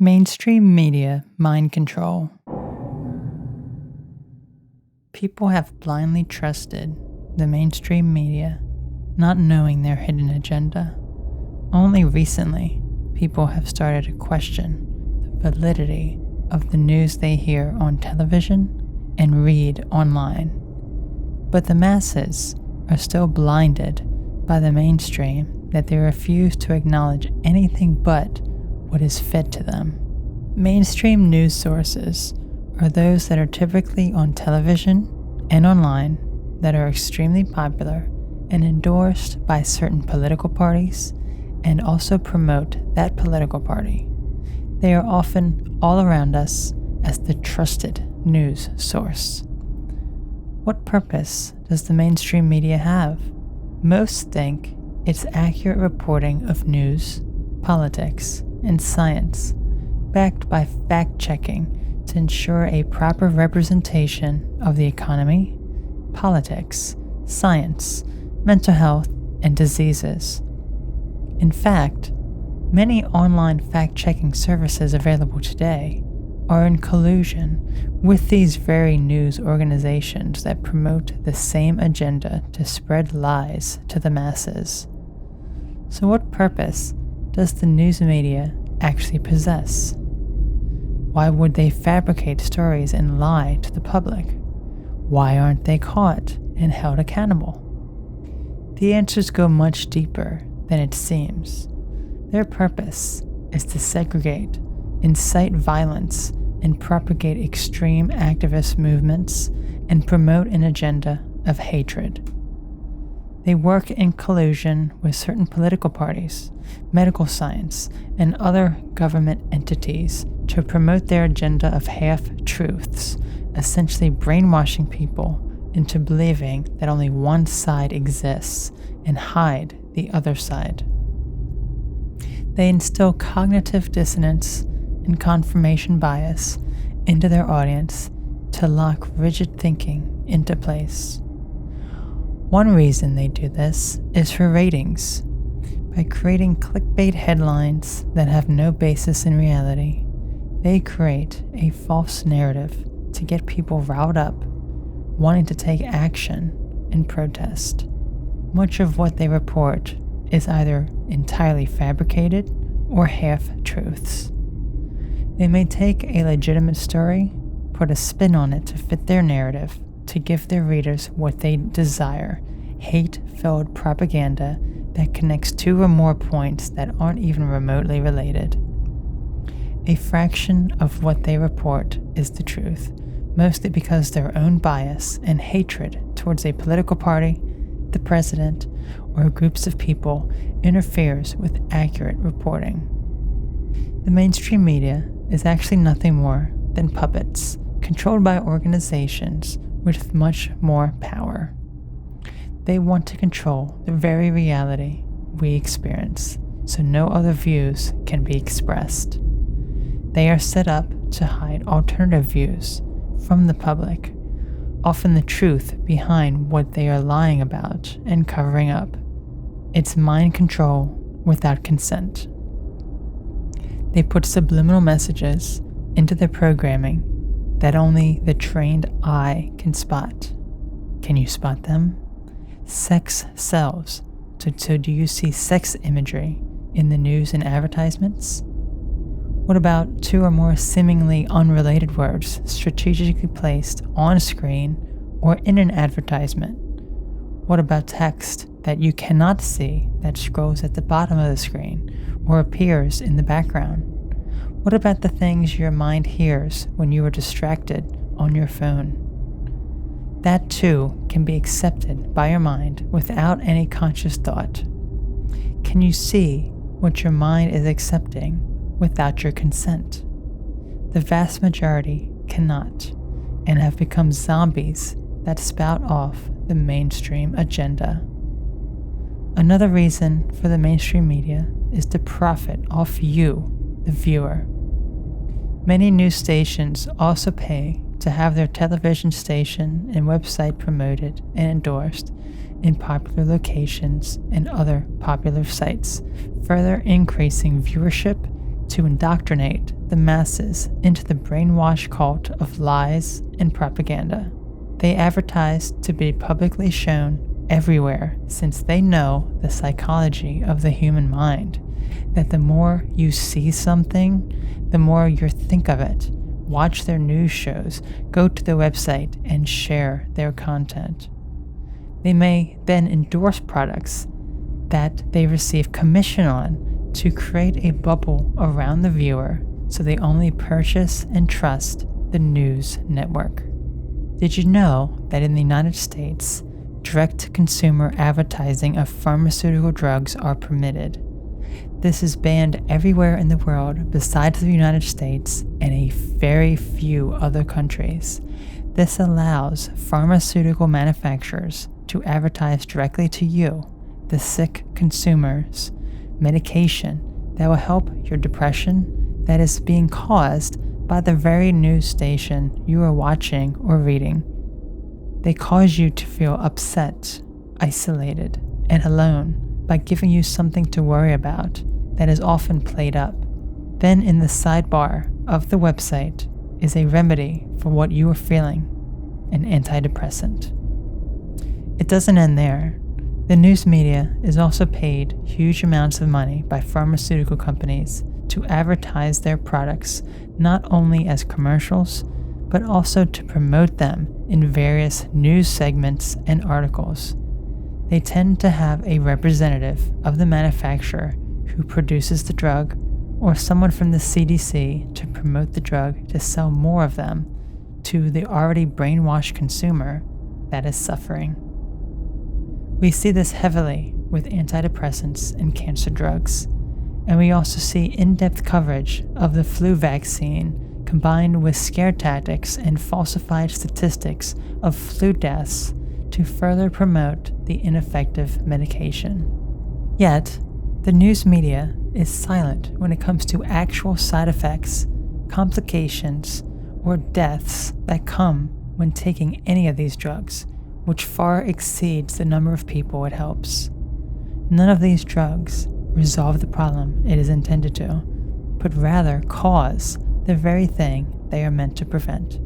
Mainstream media mind control. People have blindly trusted the mainstream media, not knowing their hidden agenda. Only recently, people have started to question the validity of the news they hear on television and read online. But the masses are still blinded by the mainstream that they refuse to acknowledge anything but what is fed to them. Mainstream news sources are those that are typically on television and online that are extremely popular and endorsed by certain political parties and also promote that political party. They are often all around us as the trusted news source. What purpose does the mainstream media have? Most think it's accurate reporting of news, politics, and science, backed by fact-checking to ensure a proper representation of the economy, politics, science, mental health, and diseases. In fact, many online fact-checking services available today are in collusion with these very news organizations that promote the same agenda to spread lies to the masses. So what purpose does the news media actually possess? Why would they fabricate stories and lie to the public? Why aren't they caught and held accountable? The answers go much deeper than it seems. Their purpose is to segregate, incite violence, and propagate extreme activist movements and promote an agenda of hatred. They work in collusion with certain political parties, medical science, and other government entities to promote their agenda of half-truths, essentially brainwashing people into believing that only one side exists and hide the other side. They instill cognitive dissonance and confirmation bias into their audience to lock rigid thinking into place. One reason they do this is for ratings. By creating clickbait headlines that have no basis in reality, they create a false narrative to get people riled up, wanting to take action and protest. Much of what they report is either entirely fabricated or half-truths. They may take a legitimate story, put a spin on it to fit their narrative, to give their readers what they desire, hate-filled propaganda that connects two or more points that aren't even remotely related. A fraction of what they report is the truth, mostly because their own bias and hatred towards a political party, the president, or groups of people interferes with accurate reporting. The mainstream media is actually nothing more than puppets controlled by organizations with much more power. They want to control the very reality we experience, so no other views can be expressed. They are set up to hide alternative views from the public, often the truth behind what they are lying about and covering up. It's mind control without consent. They put subliminal messages into their programming that only the trained eye can spot. Can you spot them? Sex sells. So do you see sex imagery in the news and advertisements? What about two or more seemingly unrelated words strategically placed on screen or in an advertisement? What about text that you cannot see that scrolls at the bottom of the screen or appears in the background? What about the things your mind hears when you are distracted on your phone? That too can be accepted by your mind without any conscious thought. Can you see what your mind is accepting without your consent? The vast majority cannot, and have become zombies that spout off the mainstream agenda. Another reason for the mainstream media is to profit off you, the viewer. Many news stations also pay to have their television station and website promoted and endorsed in popular locations and other popular sites, further increasing viewership to indoctrinate the masses into the brainwash cult of lies and propaganda. They advertise to be publicly shown everywhere since they know the psychology of the human mind, that the more you see something, the more you think of it. Watch their news shows, go to their website, and share their content. They may then endorse products that they receive commission on to create a bubble around the viewer so they only purchase and trust the news network. Did you know that in the United States, direct-to-consumer advertising of pharmaceutical drugs are permitted? This is banned everywhere in the world besides the United States and a very few other countries. This allows pharmaceutical manufacturers to advertise directly to you, the sick consumers, medication that will help your depression that is being caused by the very news station you are watching or reading. They cause you to feel upset, isolated, and alone by giving you something to worry about that is often played up. Then in the sidebar of the website is a remedy for what you are feeling, an antidepressant. It doesn't end there. The news media is also paid huge amounts of money by pharmaceutical companies to advertise their products not only as commercials, but also to promote them in various news segments and articles. They tend to have a representative of the manufacturer who produces the drug, or someone from the CDC to promote the drug to sell more of them to the already brainwashed consumer that is suffering. We see this heavily with antidepressants and cancer drugs, and we also see in-depth coverage of the flu vaccine combined with scare tactics and falsified statistics of flu deaths to further promote the ineffective medication. Yet, the news media is silent when it comes to actual side effects, complications, or deaths that come when taking any of these drugs, which far exceeds the number of people it helps. None of these drugs resolve the problem it is intended to, but rather cause the very thing they are meant to prevent,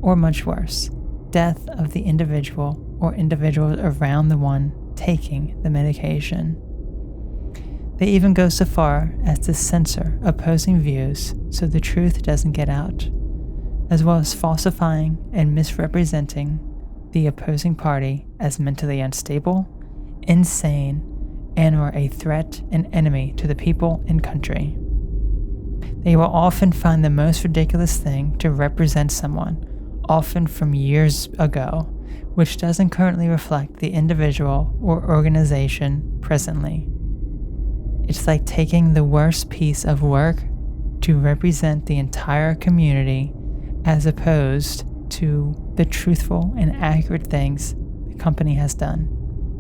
or much worse, death of the individual or individuals around the one taking the medication. They even go so far as to censor opposing views so the truth doesn't get out, as well as falsifying and misrepresenting the opposing party as mentally unstable, insane, and/or a threat and enemy to the people and country. They will often find the most ridiculous thing to represent someone, often from years ago, which doesn't currently reflect the individual or organization presently. It's like taking the worst piece of work to represent the entire community as opposed to the truthful and accurate things the company has done.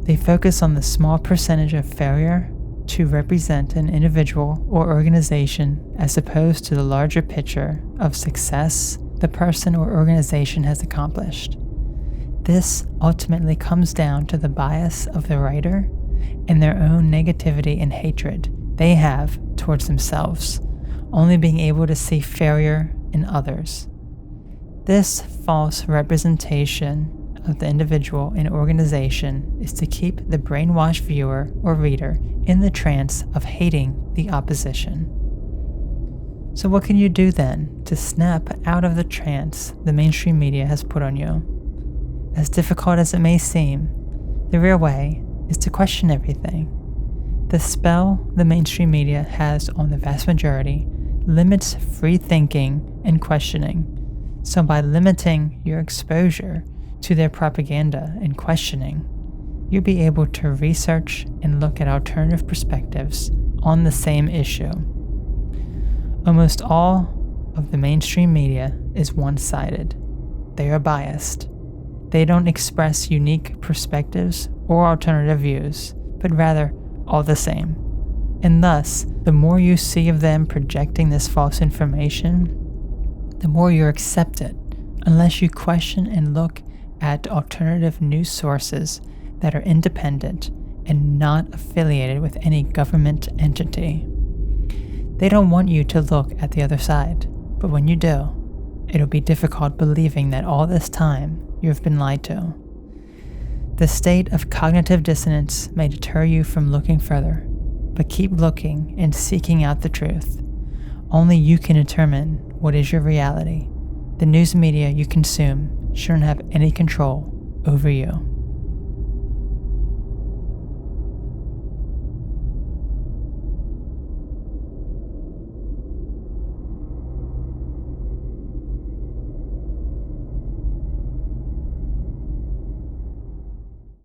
They focus on the small percentage of failure to represent an individual or organization as opposed to the larger picture of success the person or organization has accomplished. This ultimately comes down to the bias of the writer and their own negativity and hatred they have towards themselves, only being able to see failure in others. This false representation of the individual and organization is to keep the brainwashed viewer or reader in the trance of hating the opposition. So what can you do then to snap out of the trance the mainstream media has put on you? As difficult as it may seem, the real way is to question everything. The spell the mainstream media has on the vast majority limits free thinking and questioning. So by limiting your exposure to their propaganda and questioning, you'll be able to research and look at alternative perspectives on the same issue. Almost all of the mainstream media is one-sided. They are biased. They don't express unique perspectives or alternative views, but rather all the same. And thus, the more you see of them projecting this false information, the more you accept it, unless you question and look at alternative news sources that are independent and not affiliated with any government entity. They don't want you to look at the other side, but when you do, it'll be difficult believing that all this time you have been lied to. The state of cognitive dissonance may deter you from looking further, but keep looking and seeking out the truth. Only you can determine what is your reality. The news media you consume shouldn't have any control over you.